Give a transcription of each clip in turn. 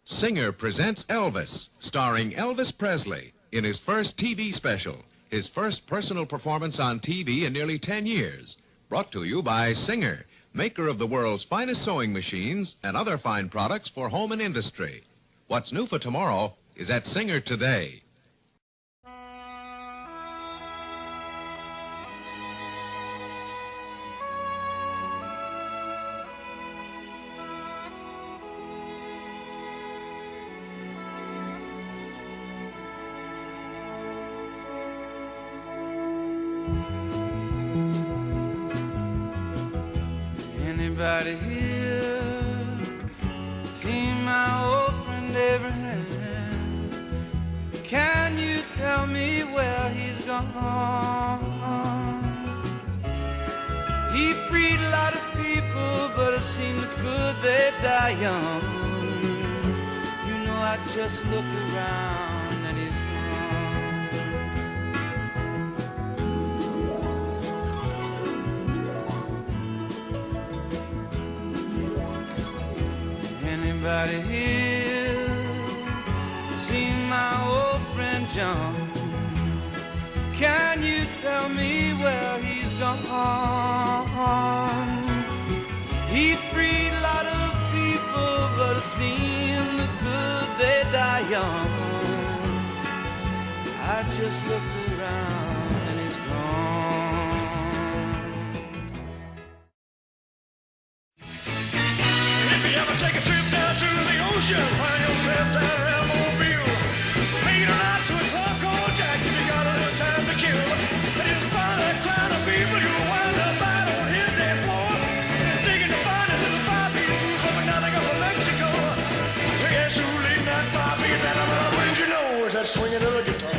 Singer presents Elvis, starring Elvis Presley in his first TV special, his first personal performance on TV in nearly 10 years. Brought to you by Singer, maker of the world's finest sewing machines and other fine products for home and industry. What's new for tomorrow is at Singer today. Anybody here seen my old friend Abraham? Can you tell me where he's gone? He freed a lot of people, but it seemed good they die young. You know, I just looked around and he's gone. Anybody here seen my old friend John? Can you tell me where he's gone? He freed a lot of people, but it seemed good they die young. I just looked around and he's gone. If you ever take a trip down to the ocean, find yourself down at Mobile. Late or night to a clock or Jackson, you got a little time to kill. But it's find that crowd of people you wind up out on his day floor. And digging to find a little 5-beat group up and down the Gulf of Mexico. Yes, who leading that 5-beat band? But wouldn't you know is that swinging little guitar?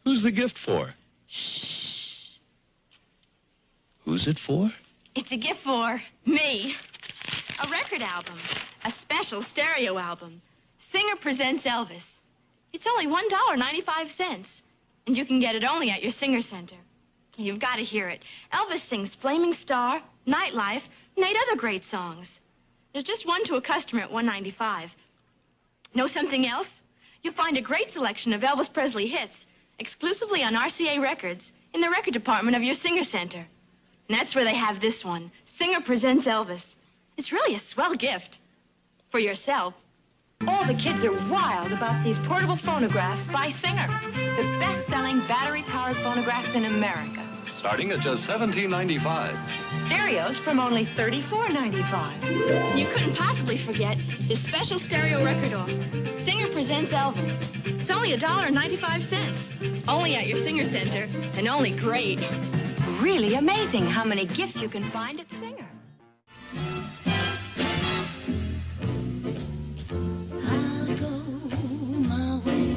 Who's the gift for? Shh. Who's it for? It's a gift for me. A record album. A special stereo album. Singer presents Elvis. It's only $1.95. And you can get it only at your Singer Center. You've got to hear it. Elvis sings Flaming Star, Nightlife, and 8 other great songs. There's just one to a customer at $1.95. Know something else? You'll find a great selection of Elvis Presley hits exclusively on RCA Records in the record department of your Singer Center. And that's where they have this one, Singer Presents Elvis. It's really a swell gift. For yourself. All the kids are wild about these portable phonographs by Singer. The best-selling battery-powered phonographs in America. Starting at just $17.95. Stereos from only $34.95. You couldn't possibly forget this special stereo record offer. Singer Presents Elvis. It's only $1.95. Only at your Singer Center, and only great. Really amazing how many gifts you can find at Singer. I'll go my way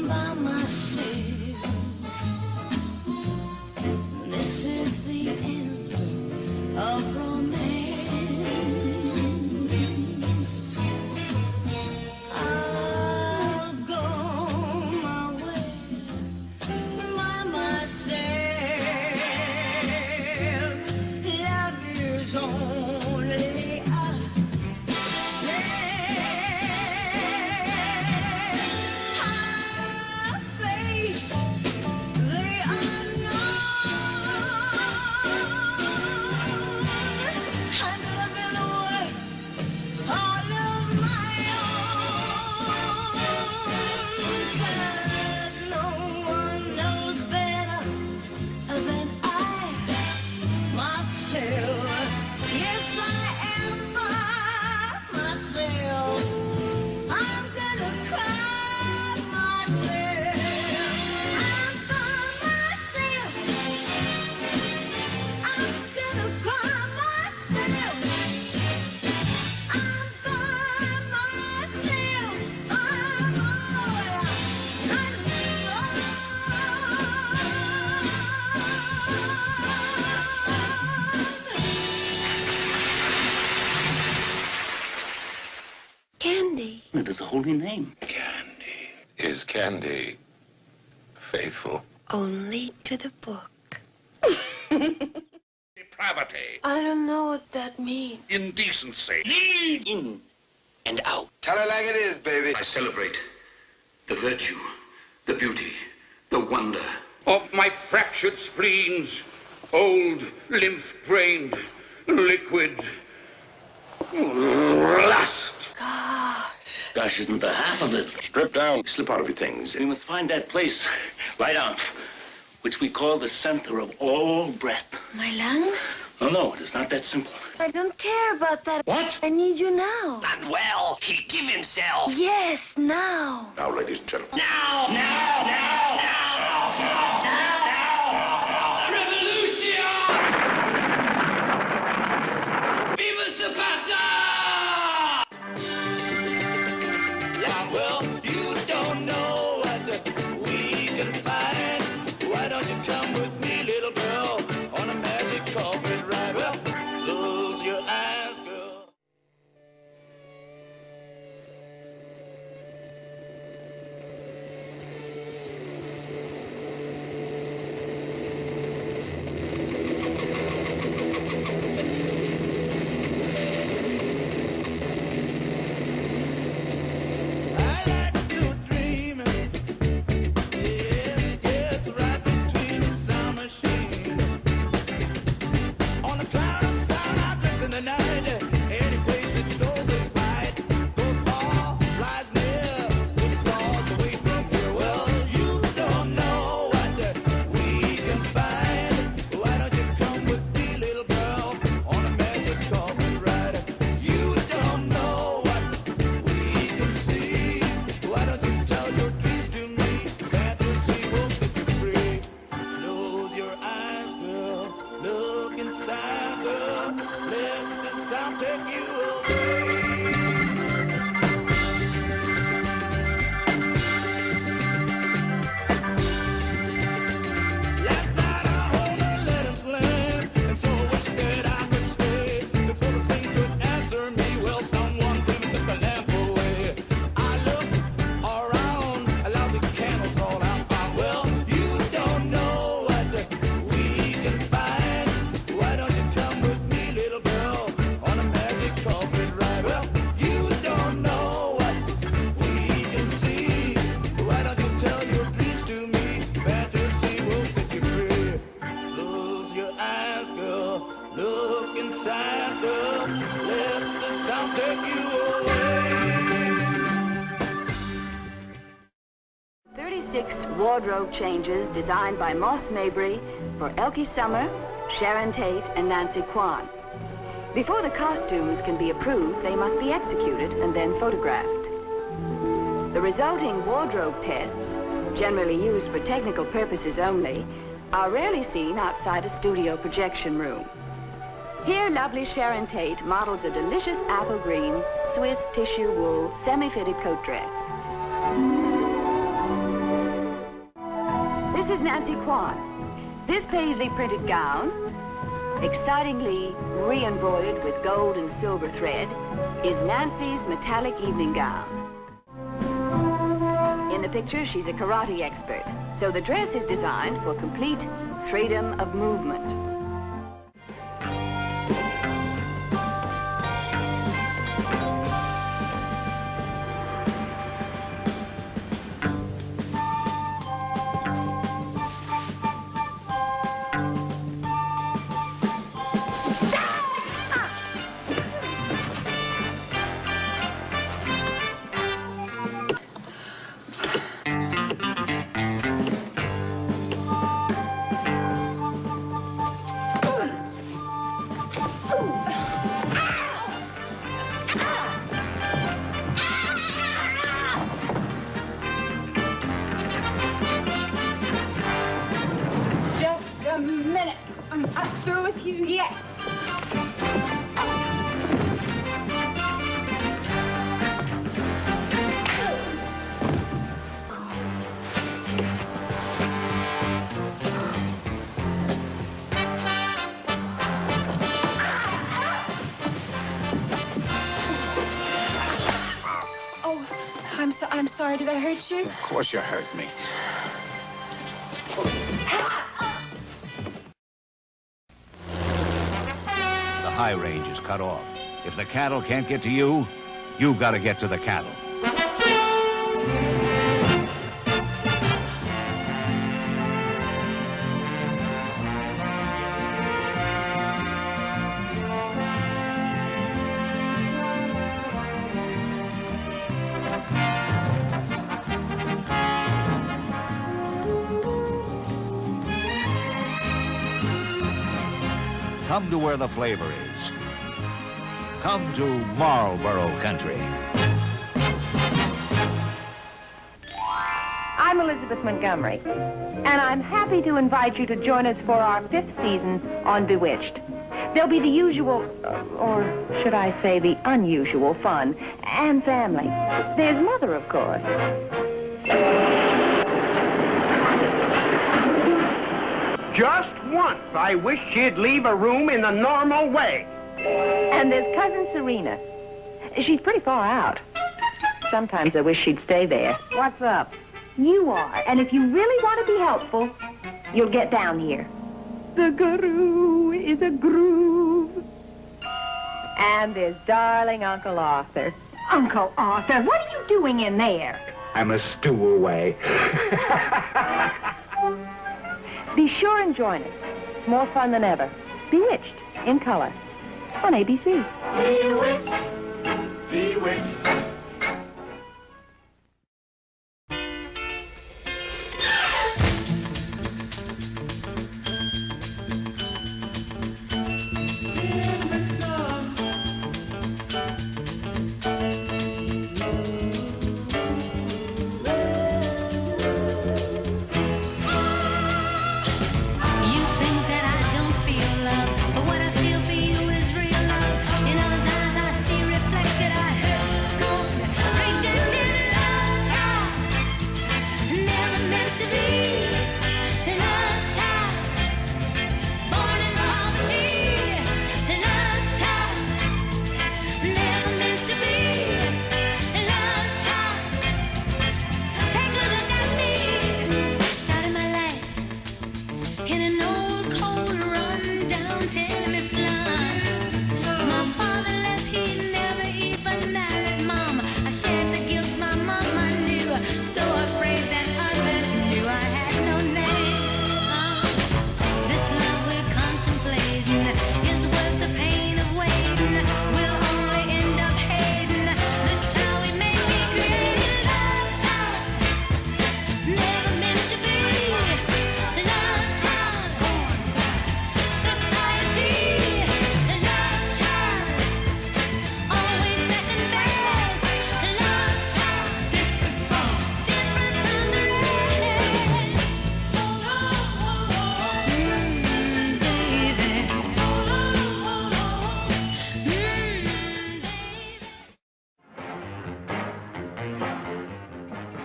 by myself. This is the end of romance. I'll go my way by myself. Love is only a I'll face the unknown. And live in a world all of my own. But no one knows better than I myself. Yes, I am by myself. I'm gonna cry myself. I'm by myself. I'm gonna cry myself. I'm by myself. I'm all alone. Candy. It is a holy name. It Is Candy faithful? Only to the book. Depravity. I don't know what that means. Indecency. In and out. Tell it like it is, baby. I celebrate the virtue, the beauty, the wonder Of my fractured spleens, old, lymph-drained, liquid lust. Gosh, isn't the half of it. Strip down. Slip out of your things. We must find that place, right out, which we call the center of all breath. My lungs? Oh, no, it is not that simple. I don't care about that. What? I need you now. Not well. He'd give himself. Yes, now. Now, ladies and gentlemen. Now! Revolution! Viva Zapata! Well, you don't know what we can find. Why don't you come with me, little girl, on a magic carpet ride? Well, close your eyes, girl. I like to dream, yes, right between the sound machine. On the cloud of sound, I drift in the night. Any place it goes is right. Goes far, flies near, with the stars away from here. Well, you don't know what we can find. Why don't you come with me, little girl, on a magic carpet ride? You don't know what we can see. Why don't you tell your dreams to me? Fantasy will set you free. Close your eyes, girl. Look inside, girl. Let the sound take you away. Last night I hold a letters land, and so I wish that I could stay. Before the thing could answer me, well, someone came and took the lamp away. I looked around, a lousy candles all I found. Well, you don't know what we can find. Why don't you come with me, little girl, on a magic carpet ride? Well, you don't know what we can see. Why don't you tell your dreams to me? Fantasy will set you free. Close your eyes, girl. Look inside, girl. Let the sound take you away. 36 wardrobe changes designed by Moss Mabry for Elkie Summer, Sharon Tate, and Nancy Kwan. Before the costumes can be approved, they must be executed and then photographed. The resulting wardrobe tests, generally used for technical purposes only, are rarely seen outside a studio projection room. Here, lovely Sharon Tate models a delicious apple green, Swiss tissue wool, semi-fitted coat dress. This is Nancy Kwan. This paisley printed gown, excitingly re-embroidered with gold and silver thread, is Nancy's metallic evening gown. In the picture, she's a karate expert, so the dress is designed for complete freedom of movement. Just a minute. I'm not through with you yet. Oh, I'm sorry did I hurt you? Of course you hurt me. The high range is cut off. If the cattle can't get to you, you've got to get to the cattle. Come to where the flavor is. Come to Marlboro Country. I'm Elizabeth Montgomery, and I'm happy to invite you to join us for our 5th season on Bewitched. There'll be the usual, or should I say the unusual fun, and family. There's Mother, of course. Just once, I wish she'd leave a room in the normal way. And there's Cousin Serena. She's pretty far out. Sometimes I wish she'd stay there. What's up? You are, and if you really want to be helpful, you'll get down here. The guru is a groove. And there's darling Uncle Arthur. Uncle Arthur, what are you doing in there? I'm a stew away. Be sure and join us. It's more fun than ever. Bewitched, in color, on ABC. Bewitched, bewitched.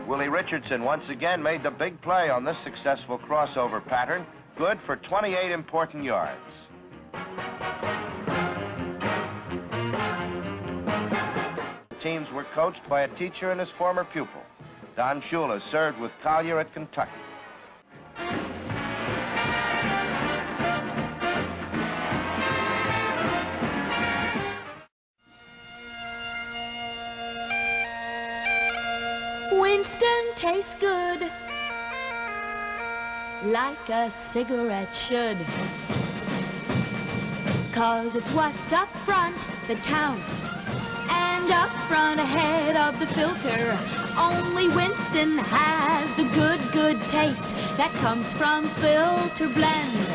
Willie Richardson once again made the big play on this successful crossover pattern, good for 28 important yards. The teams were coached by a teacher and his former pupil. Don Shula served with Collier at Kentucky. Winston tastes good, like a cigarette should. 'Cause it's what's up front that counts. And up front ahead of the filter, only Winston has the good taste that comes from Filter Blend.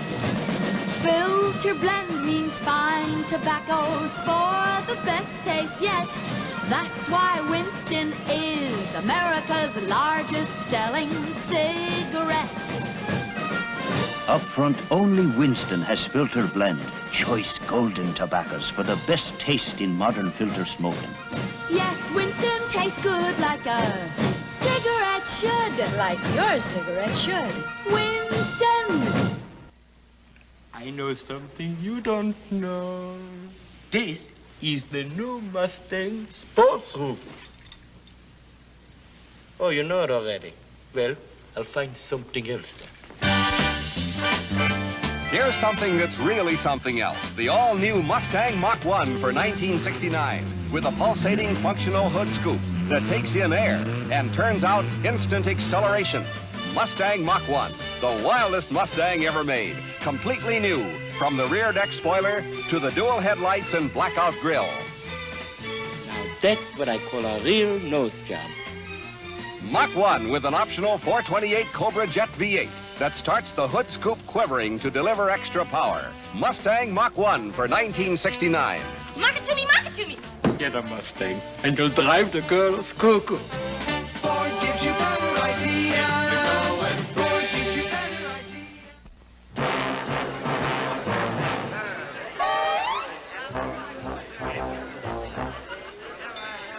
Filter Blend means fine tobacco's for the best taste yet. That's why Winston is America's largest selling cigarette. Up front, only Winston has Filter Blend, choice golden tobaccos for the best taste in modern filter smoking. Yes, Winston tastes good like a cigarette should. Like your cigarette should. Winston! I know something you don't know. This is the new Mustang Sports Group. Oh, you know it already. Well, I'll find something else then. Here's something that's really something else. The all-new Mustang Mach-1 for 1969 with a pulsating functional hood scoop that takes in air and turns out instant acceleration. Mustang Mach-1, the wildest Mustang ever made. Completely new, from the rear deck spoiler to the dual headlights and blackout grille. Now that's what I call a real nose job. Mach-1 with an optional 428 Cobra Jet V8 that starts the hood scoop quivering to deliver extra power. Mustang Mach-1 for 1969. Mark it to me, mark it to me. Get a Mustang, and you'll drive the girls cuckoo. Ford gives you better ideas. Ford gives you better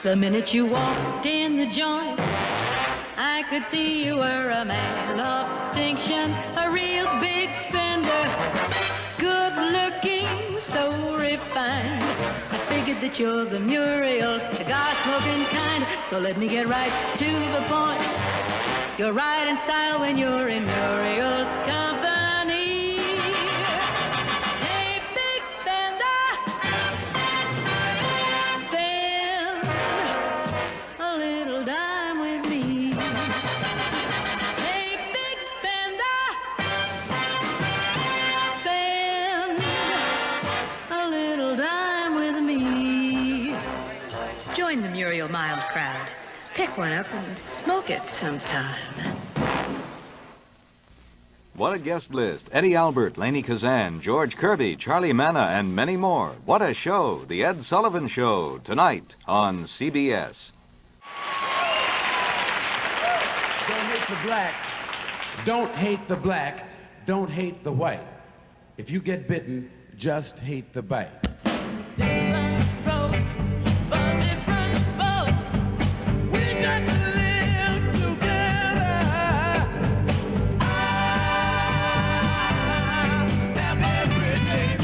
The minute you walked in the joint, I could see you were a man of distinction, a real big spender, good looking, so refined. I figured that you're the Muriel cigar smoking kind, so let me get right to the point. You're right in style when you're in Muriel's company. Hey, big spender, spend a little dime with me. Hey, big spender, spend a little dime with me. Join the Muriel Mild crowd. Pick one up and smoke it sometime. What a guest list. Eddie Albert, Lainey Kazan, George Kirby, Charlie Manna, and many more. What a show. The Ed Sullivan Show, tonight on CBS. Don't hate the black. Don't hate the black. Don't hate the white. If you get bitten, just hate the bite. Different strokes for different folks. We got to live together. I am everything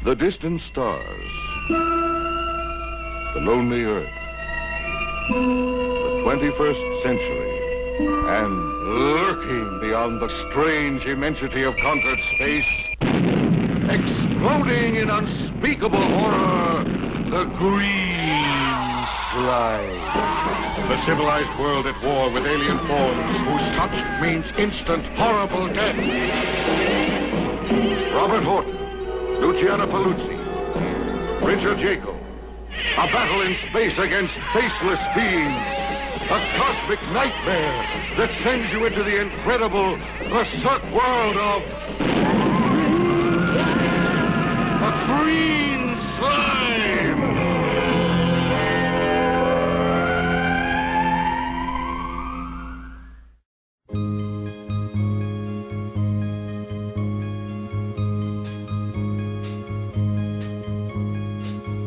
The distant stars, the lonely earth, the 21st century, and lurking beyond the strange immensity of conquered space, exploding in unspeakable horror, the green slide. The civilized world at war with alien forms whose touch means instant, horrible death. Robert Horton, Luciana Paluzzi, Richard Jaco. A battle in space against faceless beings. A cosmic nightmare that sends you into the incredible, berserk world of a green slime.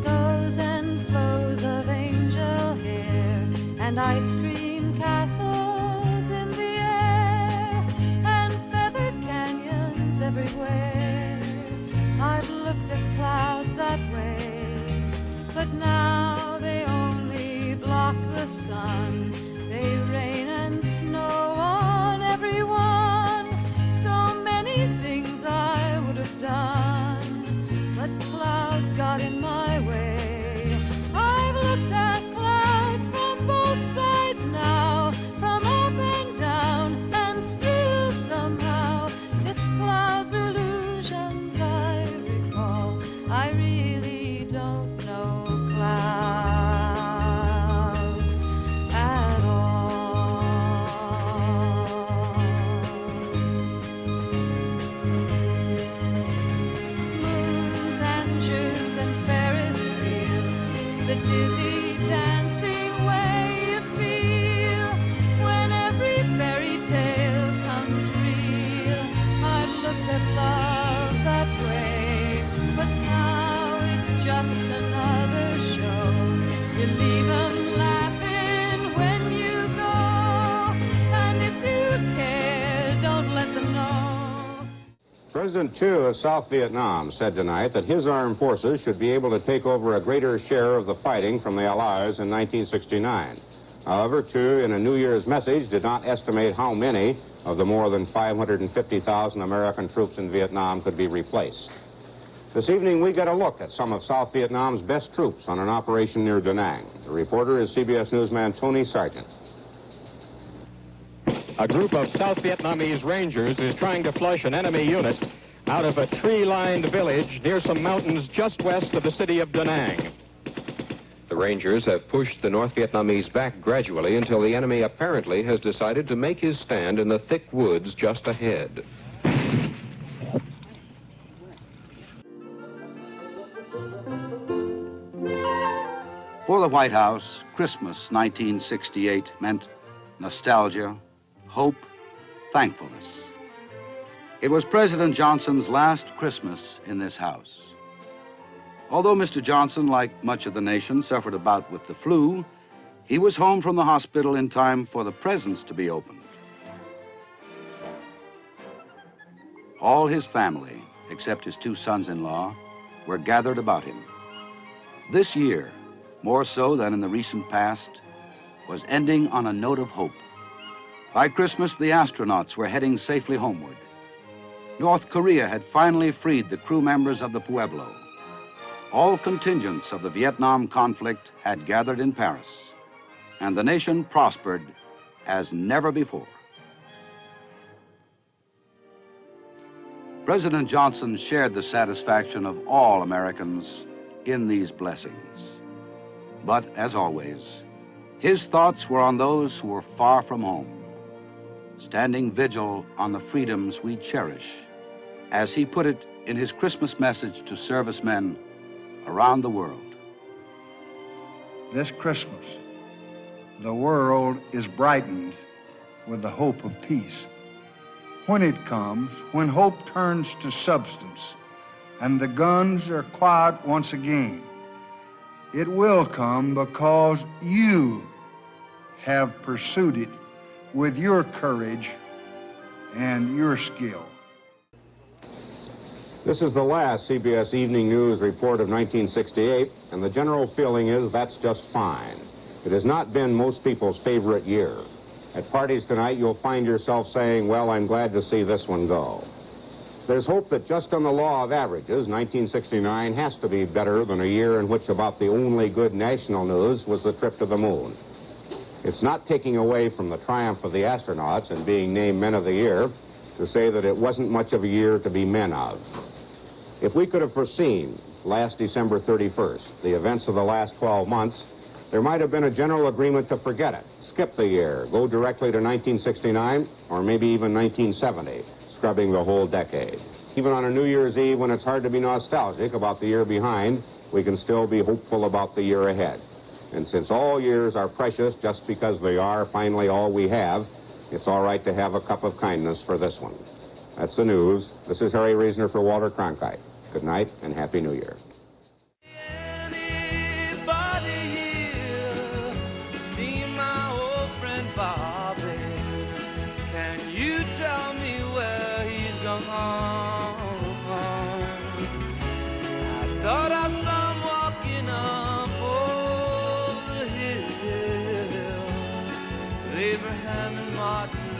Goes and flows of angel hair and ice cream castles in the air and feathered canyons everywhere. I've looked at clouds that way President Thieu of South Vietnam said tonight that his armed forces should be able to take over a greater share of the fighting from the Allies in 1969. However, Thieu, in a New Year's message, did not estimate how many of the more than 550,000 American troops in Vietnam could be replaced. This evening, we get a look at some of South Vietnam's best troops on an operation near Da Nang. The reporter is CBS newsman Tony Sargent. A group of South Vietnamese Rangers is trying to flush an enemy unit out of a tree-lined village near some mountains just west of the city of Da Nang. The Rangers have pushed the North Vietnamese back gradually until the enemy apparently has decided to make his stand in the thick woods just ahead. For the White House, Christmas 1968 meant nostalgia, hope, thankfulness. It was President Johnson's last Christmas in this house. Although Mr. Johnson, like much of the nation, suffered a bout with the flu, he was home from the hospital in time for the presents to be opened. All his family, except his two sons-in-law, were gathered about him. This year, more so than in the recent past, was ending on a note of hope. By Christmas, the astronauts were heading safely homeward. North Korea had finally freed the crew members of the Pueblo. All contingents of the Vietnam conflict had gathered in Paris, and the nation prospered as never before. President Johnson shared the satisfaction of all Americans in these blessings. But as always, his thoughts were on those who were far from home, standing vigil on the freedoms we cherish, as he put it in his Christmas message to servicemen around the world. This Christmas, the world is brightened with the hope of peace. When it comes, when hope turns to substance and the guns are quiet once again, it will come because you have pursued it with your courage and your skill. This is the last CBS Evening News report of 1968, and the general feeling is that's just fine. It has not been most people's favorite year. At parties tonight, you'll find yourself saying, well, I'm glad to see this one go. There's hope that just on the law of averages, 1969 has to be better than a year in which about the only good national news was the trip to the moon. It's not taking away from the triumph of the astronauts and being named Men of the Year to say that it wasn't much of a year to be men of. If we could have foreseen last December 31st the events of the last 12 months, there might have been a general agreement to forget it, skip the year, go directly to 1969, or maybe even 1970, scrubbing the whole decade. Even on a New Year's Eve when it's hard to be nostalgic about the year behind, we can still be hopeful about the year ahead. And since all years are precious just because they are finally all we have, it's all right to have a cup of kindness for this one. That's the news. This is Harry Reasoner for Walter Cronkite. Good night and Happy New Year. See my old friend Bobby. Can you tell me where he's gone? I thought I saw him walking up over the hill with Abraham and Martin